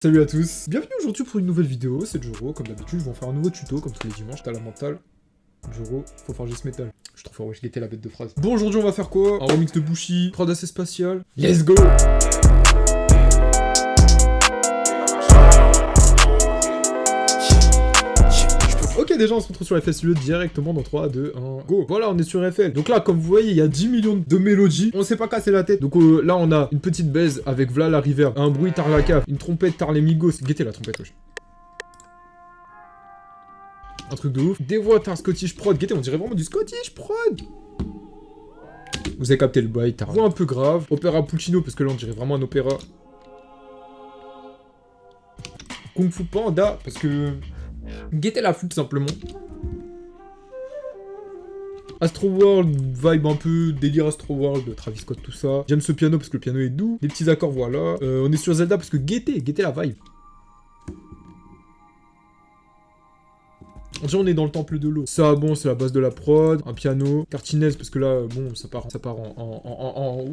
Salut à tous, bienvenue aujourd'hui pour une nouvelle vidéo, c'est Joro, comme d'habitude je vais en faire un nouveau tuto, comme tous les dimanches, t'as la mentale. Joro, faut forger ce métal. Je suis trop fort, ouais, je guettais la bête de phrase. Bon, aujourd'hui on va faire quoi? Un remix de Bushi, prod assez spatial. Let's go! Ok, déjà on se retrouve sur FSUE directement dans 3, 2, 1, go. Voilà, on est sur FL. Donc là, comme vous voyez, il y a 10 millions de mélodies. On s'est pas cassé la tête. Donc là, on a une petite baise avec Vla la reverb, un bruit tar la cave, une trompette tar les migos. Guettez la trompette, wesh. Un truc de ouf. Des voix tar Scottish prod. Guettez, on dirait vraiment du Scottish prod. Vous avez capté le bail, tar. Voix un peu grave. Opéra Puccino, parce que là, on dirait vraiment un opéra. Kung Fu Panda, parce que... Guettez la flûte simplement. Astro World, vibe un peu délire Astro World, Travis Scott, tout ça. J'aime ce piano parce que le piano est doux. Des petits accords, voilà. On est sur Zelda parce que guettez la vibe. On est dans le temple de l'eau. Ça, bon, c'est la base de la prod. Un piano. Cartinaise parce que là, bon, ça part en...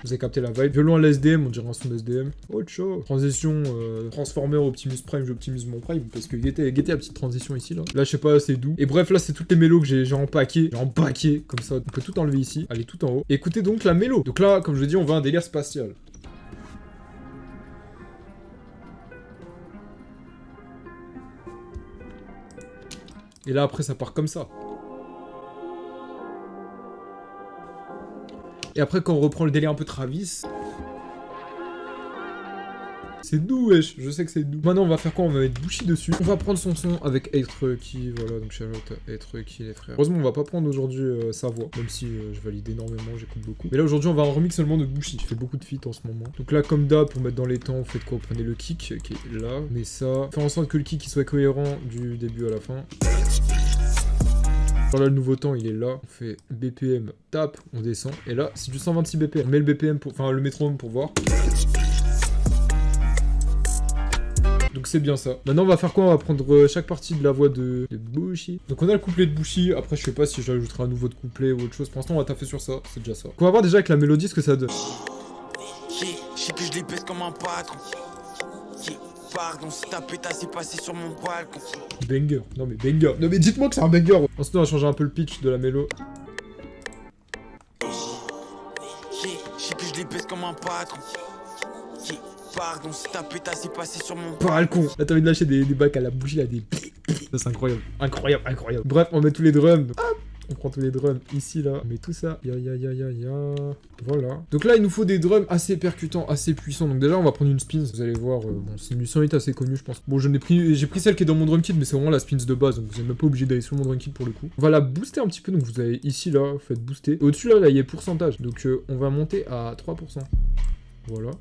Vous avez capté la vibe. Violon à l'SDM, on dirait un son d'SDM. Autre chose. Transition, Transformer, Optimus Prime, j'optimise mon Prime. Parce que guettez la petite transition ici, là. Là, je sais pas, c'est doux. Et bref, là, c'est toutes les mélos que j'ai empaquées. J'ai empaqué, comme ça. On peut tout enlever ici. Allez, tout en haut. Et écoutez donc la mélo. Donc là, comme je l'ai dit, on va à un délire spatial. Et là, après, ça part comme ça. Et après, quand on reprend le délire un peu Travis... C'est doux, wesh, je sais que c'est doux. Maintenant, on va faire quoi? On va mettre Bushi dessus. On va prendre son son avec Eitruki, voilà, donc Charlotte, Eitruki, les frères. Heureusement, on va pas prendre aujourd'hui sa voix, même si je valide énormément, j'écoute beaucoup. Mais là, aujourd'hui, on va en remix seulement de Bushi. Je fais beaucoup de feats en ce moment. Donc là, comme d'hab, pour mettre dans les temps, vous faites quoi? Vous prenez le kick, qui est là, mais ça... Faire en sorte que le kick il soit cohérent du début à la fin. Alors là, le nouveau temps, il est là. On fait BPM, tape, on descend. Et là, c'est du 126 BPM. On met le BPM pour... Enfin, le métronome pour voir. Donc c'est bien ça. Maintenant, on va faire quoi? On va prendre chaque partie de la voix de Bushi. Donc on a le couplet de Bushi. Après, je sais pas si j'ajouterai un nouveau de couplet ou autre chose. Pour l'instant, on va taffer sur ça. C'est déjà ça. Donc on va voir déjà avec la mélodie ce que ça donne. Je sais que je les baisse comme un patron. Pardon, si ta pétasse est passée sur mon balcon. Banger. Non mais banger. Non mais dites-moi que c'est un banger. Ensuite, on va changer un peu le pitch de la mélo. Je sais que je les baisse comme un patron. Pardon, si ta pétasse est passée sur mon balcon. Là, t'as envie de lâcher des bacs à la bougie, là, des... Ça, c'est incroyable. Incroyable, incroyable. Bref, on met tous les drums. Hop, on prend tous les drums ici, là. On met tout ça. Ya. Voilà. Donc là, il nous faut des drums assez percutants, assez puissants. Donc déjà, on va prendre une spins. Vous allez voir, bon, c'est une sonnerie assez connue, je pense. Bon, j'ai pris celle qui est dans mon drum kit, mais c'est vraiment la spins de base. Donc vous n'êtes même pas obligé d'aller sur mon drum kit pour le coup. On va la booster un petit peu. Donc vous avez ici, là, vous faites booster. Au-dessus, là, il y a pourcentage. Donc on va monter à 3%. Voilà.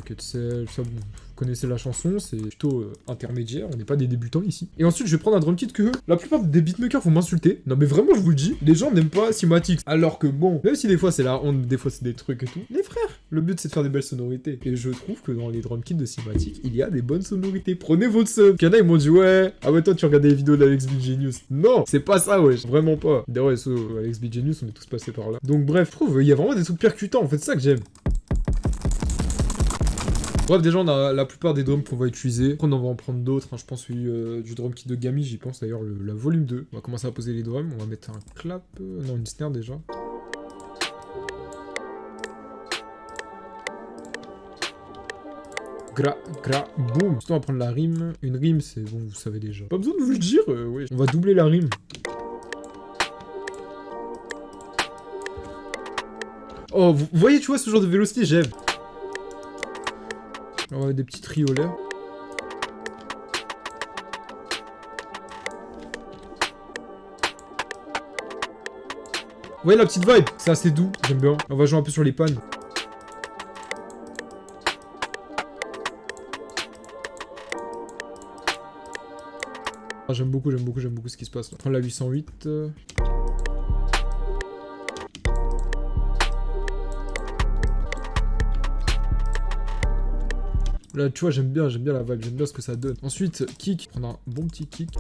Cut self, ça bon, vous connaissez la chanson, c'est plutôt intermédiaire, on n'est pas des débutants ici. Et ensuite je vais prendre un drum kit que la plupart des beatmakers vont m'insulter. Non mais vraiment je vous le dis, les gens n'aiment pas Cymatics. Alors que bon, même si des fois c'est la honte, des fois c'est des trucs et tout, les frères, le but c'est de faire des belles sonorités. Et je trouve que dans les drum kits de Cymatics, il y a des bonnes sonorités. Prenez votre sub. Il y en a ils m'ont dit ouais, ah ouais toi tu regardais les vidéos d'Alex B Genius. Non, c'est pas ça wesh, vraiment pas. D'ailleurs Alex B Genius on est tous passés par là. Donc bref, je trouve il y a vraiment des trucs percutants en fait, c'est ça que j'aime. Bref, déjà, on a la plupart des drums qu'on va utiliser. Après, on va en prendre d'autres. Hein. Je pense celui du drum kit de Gami, j'y pense d'ailleurs, la volume 2. On va commencer à poser les drums. On va mettre un clap. Non, une snare déjà. Boum. Ensuite, on va prendre la rime. Une rime, c'est bon, vous savez déjà. Pas besoin de vous le dire, ouais. On va doubler la rime. Oh, vous voyez, tu vois, ce genre de vélocité, j'aime. On va mettre des petits triolets. Vous voyez la petite vibe? C'est assez doux, j'aime bien. On va jouer un peu sur les pannes. Ah, j'aime beaucoup ce qui se passe là. On prend la 808. Là, tu vois, j'aime bien la vibe, j'aime bien ce que ça donne. Ensuite, kick, prendre un bon petit kick.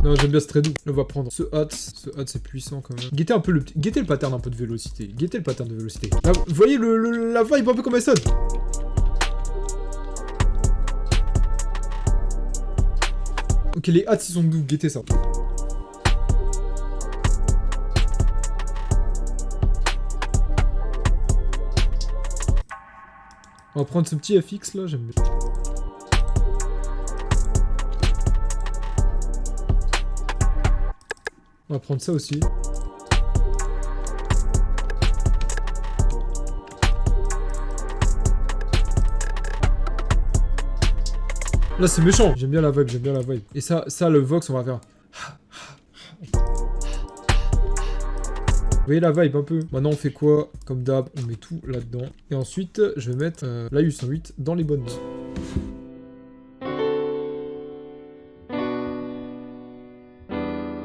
Non, Non, j'aime bien, c'est très doux. Là, on va prendre ce hâte. Ce hâte, c'est puissant quand même. Guettez un peu le guettez le pattern un peu de vélocité. Guettez le pattern de vélocité. Là, vous voyez la vibe un peu comme elle sonne. Ok, les hâtes, ils sont doux. Guettez ça. On va prendre ce petit FX là, j'aime bien. On va prendre ça aussi. Là c'est méchant, j'aime bien la vibe, j'aime bien la vibe. Et ça le Vox on va faire... Vous voyez la vibe un peu. Maintenant on fait quoi? Comme d'hab, on met tout là-dedans. Et ensuite, je vais mettre la U108 dans les bonnes notes.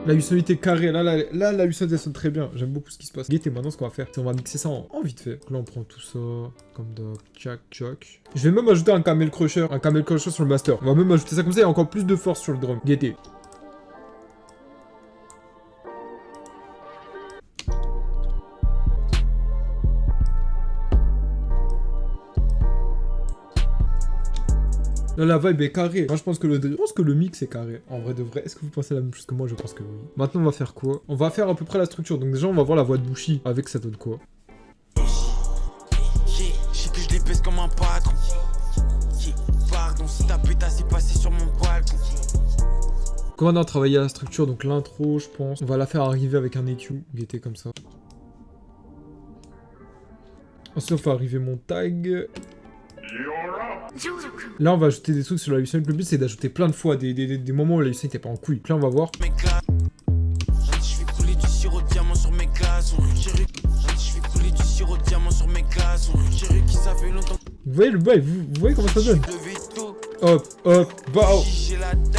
La U108 est carrée. Là la U108 elle sonne très bien. J'aime beaucoup ce qui se passe. Guettez, maintenant ce qu'on va faire, c'est on va mixer ça en vite fait. Donc là on prend tout ça, comme d'hab. Tchac, tchac. Je vais même ajouter un camel crusher. Un camel crusher sur le master. On va même ajouter ça comme ça, il y a encore plus de force sur le drum. Guettez. Là, la vibe est carrée. Moi, je pense que le mix est carré. En vrai de vrai. Est-ce que vous pensez la même chose que moi? Je pense que oui. Maintenant, on va faire quoi? On va faire à peu près la structure. Donc déjà, on va voir la voix de Bushi. Avec ça donne quoi? J'ai que je les pèse comme un patron. Pardon, si ta pétasse c'est passé sur mon balcon. Comment on a travaillé la structure? Donc l'intro, je pense. On va la faire arriver avec un EQ. Guettez comme ça. Ensuite, on fait arriver mon tag. Là, on va ajouter des trucs sur la U108. Le but, c'est d'ajouter plein de fois des moments où la U108 n'était pas en couille. Là, on va voir. Je fais couler du sirop de diamant sur mes glaces. Je fais couler du sirop de diamant sur mes glaces. Qui ça fait longtemps. Vous voyez le bail? Vous voyez comment ça donne? Hop, hop, bah.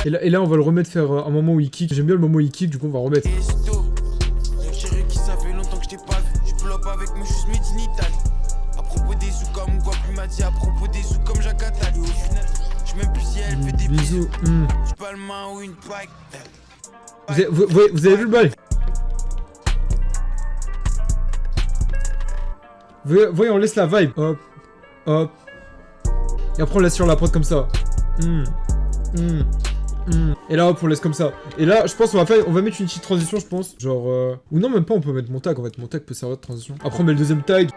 Et là, on va le remettre faire un moment où il kick. J'aime bien le moment où il kick, du coup, on va remettre. Qui ça fait longtemps que je t'ai pas vu. Je pull up avec mes choses made in Italy. À propos des sous comme quoi plus m'a dit. À propos des sous comme Jacques Attali. Au final, je sais même plus si elle fait des bisous. Je pas le main ou une paille. Vous avez vu le bail? Voyez, on laisse la vibe. Hop, hop. Et après, on laisse sur la prod comme ça. Et là, hop, on laisse comme ça. Et là, je pense qu'on va mettre une petite transition, je pense. Genre, ou non, même pas, on peut mettre mon tag. En fait, mon tag peut servir de transition. Après, on met le deuxième tag.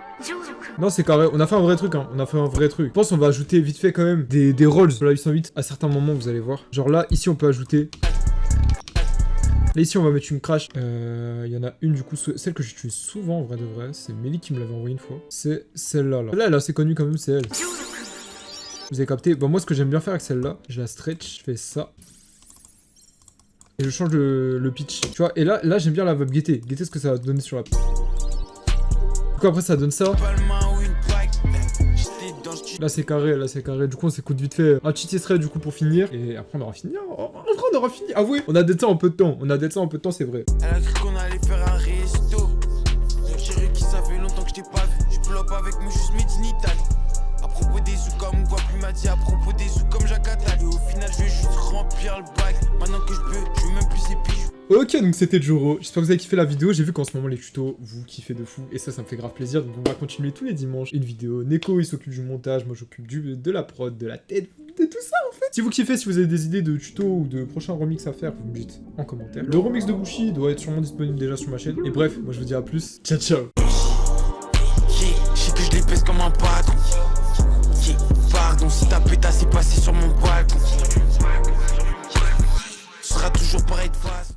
Non, c'est carré. On a fait un vrai truc, hein. On a fait un vrai truc. Je pense qu'on va ajouter vite fait quand même des rolls sur la U108 à certains moments, vous allez voir. Genre là, ici, on peut ajouter. Là, ici, on va mettre une crash. Il y en a une, du coup, celle que j'utilise souvent, en vrai de vrai. C'est Mélie qui me l'avait envoyé une fois. C'est celle-là, là. Là, elle est assez connue quand même, c'est elle. Vous avez capté? Bon, moi, ce que j'aime bien faire avec celle-là, je la stretch, je fais ça. Et je change le pitch. Tu vois, et là j'aime bien la vibe. Guettez ce que ça va donner sur la... Du coup, après, ça donne ça. Là, c'est carré, Du coup, on s'écoute vite fait un petit extrait, du coup, pour finir. Et après, on aura fini. En vrai, on aura fini. Avouez, on a d'être ça en peu de temps. C'est vrai. Elle a cru qu'on allait faire un resto. J'ai qui ça fait longtemps que je t'ai pas vu. Je pull up avec mes choses made in Italy. À propos des sous comme quoi plus m'a dit. À propos des sous comme Jacques Attali. Au final, je vais juste remplir le bac. Maintenant que je veux même plus ces piges. Ok, donc c'était Joro. J'espère que vous avez kiffé la vidéo. J'ai vu qu'en ce moment, les tutos, vous kiffez de fou. Et ça me fait grave plaisir. Donc, on va continuer tous les dimanches une vidéo. Neko, il s'occupe du montage. Moi, j'occupe de la prod, de la tête, de tout ça, en fait. Si vous kiffez, si vous avez des idées de tutos ou de prochains remix à faire, vous me dites en commentaire. Le remix de Bushi doit être sûrement disponible déjà sur ma chaîne. Et bref, moi, je vous dis à plus. Ciao, ciao. J'ai que je les pèse comme un patron.